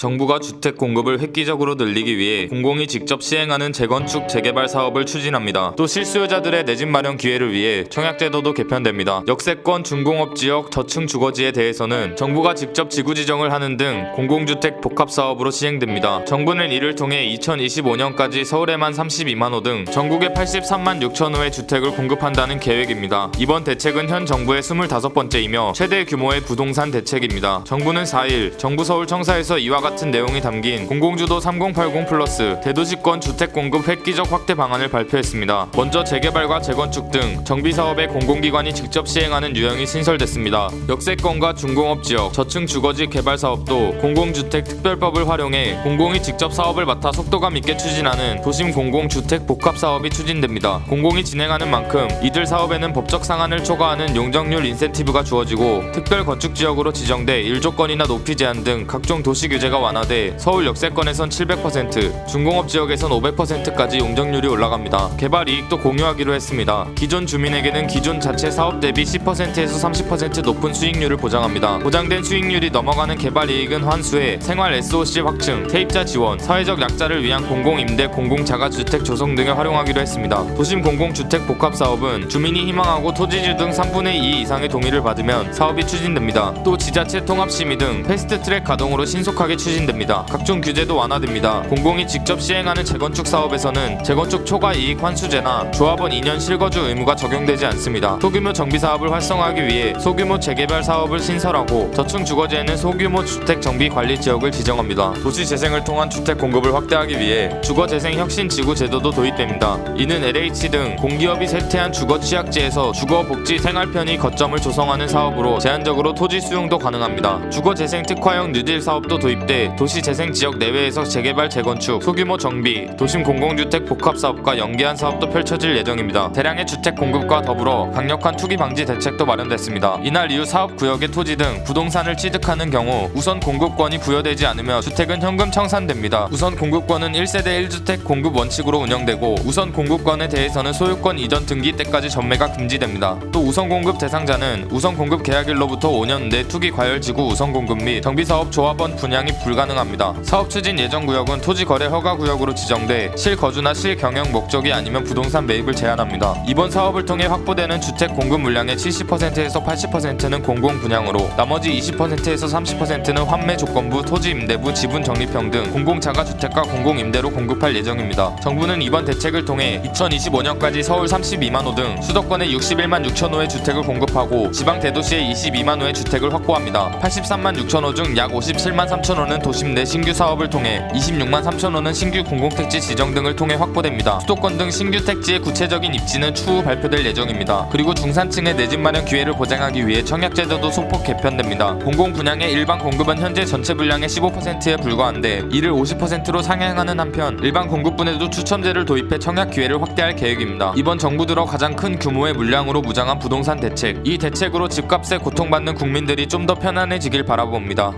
정부가 주택 공급을 획기적으로 늘리기 위해 공공이 직접 시행하는 재건축 재개발 사업을 추진합니다. 또 실수요자들의 내 집 마련 기회를 위해 청약제도도 개편됩니다. 역세권 중공업 지역 저층 주거지에 대해서는 정부가 직접 지구 지정을 하는 등 공공주택 복합 사업으로 시행됩니다. 정부는 이를 통해 2025년까지 서울에만 32만 호 등 전국에 83만 6천 호의 주택을 공급한다는 계획입니다. 이번 대책은 현 정부의 25번째이며 최대 규모의 부동산 대책입니다. 정부는 4일 정부 서울 청사에서 이와 같은 내용이 담긴 공공주도 3080 플러스 대도시권 주택 공급 획기적 확대 방안을 발표했습니다. 먼저 재개발과 재건축 등 정비사업에 공공기관이 직접 시행하는 유형이 신설됐습니다. 역세권과 중공업 지역, 저층 주거지 개발 사업도 공공주택 특별법을 활용해 공공이 직접 사업을 맡아 속도감 있게 추진하는 도심 공공주택 복합 사업이 추진됩니다. 공공이 진행하는 만큼 이들 사업에는 법적 상한을 초과하는 용적률 인센티브가 주어지고 특별 건축 지역으로 지정돼 일조권이나 높이 제한 등 각종 도시 규제가 완화돼 서울 역세권에선 700%, 중공업 지역에선 500%까지 용적률이 올라갑니다. 개발 이익도 공유하기로 했습니다. 기존 주민에게는 기존 자체 사업 대비 10%에서 30% 높은 수익률을 보장합니다. 보장된 수익률이 넘어가는 개발 이익은 환수해 생활 SOC 확충, 세입자 지원, 사회적 약자를 위한 공공임대 공공자가주택 조성 등에 활용하기로 했습니다. 도심 공공주택 복합 사업은 주민이 희망하고 토지주 등 3분의 2 이상의 동의를 받으면 사업이 추진됩니다. 또 지자체 통합심의 등 패스트트랙 가동으로 신속하게 추진됩니다. 각종 규제도 완화됩니다. 공공이 직접 시행하는 재건축 사업에서는 재건축 초과 이익 환수제나 조합원 2년 실거주 의무가 적용되지 않습니다. 소규모 정비 사업을 활성화하기 위해 소규모 재개발 사업을 신설하고 저층 주거지에는 소규모 주택 정비 관리 지역을 지정합니다. 도시 재생을 통한 주택 공급을 확대하기 위해 주거재생 혁신 지구 제도도 도입됩니다. 이는 LH 등 공기업이 세태한 주거 취약지에서 주거 복지 생활 편의 거점을 조성하는 사업으로 제한적으로 토지 수용도 가능합니다. 주거재생 특화형 뉴딜 사업도 도입돼 도시 재생 지역 내외에서 재개발 재건축, 소규모 정비, 도심 공공주택 복합 사업과 연계한 사업도 펼쳐질 예정입니다. 대량의 주택 공급과 더불어 강력한 투기 방지 대책도 마련됐습니다. 이날 이후 사업구역의 토지 등 부동산을 취득하는 경우 우선 공급권이 부여되지 않으며 주택은 현금 청산됩니다. 우선 공급권은 1세대 1주택 공급 원칙으로 운영되고 우선 공급권에 대해서는 소유권 이전 등기 때까지 전매가 금지됩니다. 또 우선 공급 대상자는 우선 공급 계약일로부터 5년 내 투기 과열지구 우선 공급 및 정비사업 조합원 분양이 불가능합니다. 사업 추진 예정 구역은 토지 거래 허가 구역으로 지정돼 실거주나 실경영 목적이 아니면 부동산 매입을 제한합니다. 이번 사업을 통해 확보되는 주택 공급 물량의 70%에서 80%는 공공 분양으로 나머지 20%에서 30%는 환매 조건부, 토지 임대부, 지분 적립형 등 공공 자가주택과 공공 임대로 공급할 예정입니다. 정부는 이번 대책을 통해 2025년까지 서울 32만 호 등 수도권에 61만 6천 호의 주택을 공급하고 지방 대도시에 22만 호의 주택을 확보합니다. 83만 6천 호 중 약 57만 3천 호는 도심 내 신규 사업을 통해 26만 3천 호는 신규 공공택지 지정 등을 통해 확보됩니다. 수도권 등 신규 택지의 구체적인 입지는 추후 발표될 예정입니다. 그리고 중산층의 내 집 마련 기회를 보장하기 위해 청약제도도 소폭 개편됩니다. 공공 분양의 일반 공급은 현재 전체 분량의 15%에 불과한데 이를 50%로 상향하는 한편 일반 공급분에도 추첨제를 도입해 청약 기회를 확대할 계획입니다. 이번 정부 들어 가장 큰 규모의 물량으로 무장한 부동산 대책, 이 대책으로 집값에 고통받는 국민들이 좀 더 편안해지길 바라봅니다.